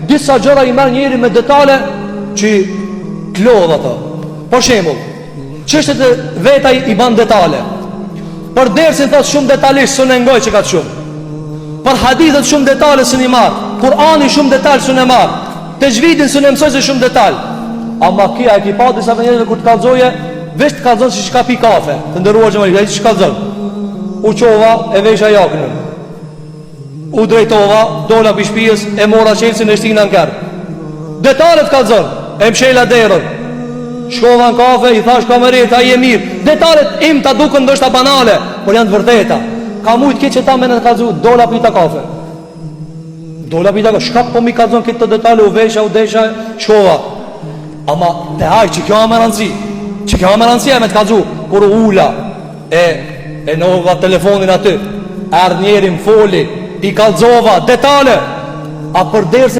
Disa gjëra i merr njëri me detale që klodh ato. Për shembull, çështet e vetaj i ban detale. Për dersin thot shumë detajisht s'u ngoj që ka të shumë. Për hadithet shumë detale s'u marr. Kur'ani shumë detaj s'u marr. Tejvidin s'u mësoj se shumë detaj. Amma kia e ki pa disa njerëz kur të kallzoje, veç të kallzon si çka pi kafe. Të ndëruar xhamali, ai çka kallzon. U qova e vesha jaknën. U drejtova, dola pi shtëpis, e mora çelsin e shtina në kerr. Detalet kallzon, e mshela derën. Shkova në kafe, i thash kamerit, ai e mirë. Detalet im ta dukën ndoshta banale, por janë të vërteta. Ka mujt keq që ta më në kallzu, dola pi ta kafe. Dola pi ta kafe, shka po mi kallzon këtë detale, u vesha, u desha, shkova. Ama te haj që kjo më rëndësi. Që kjo më rëndësi e me të kallzu, kur u ula e nova telefonin aty. Erdh njeri më foli, i kallzova detale. A për derë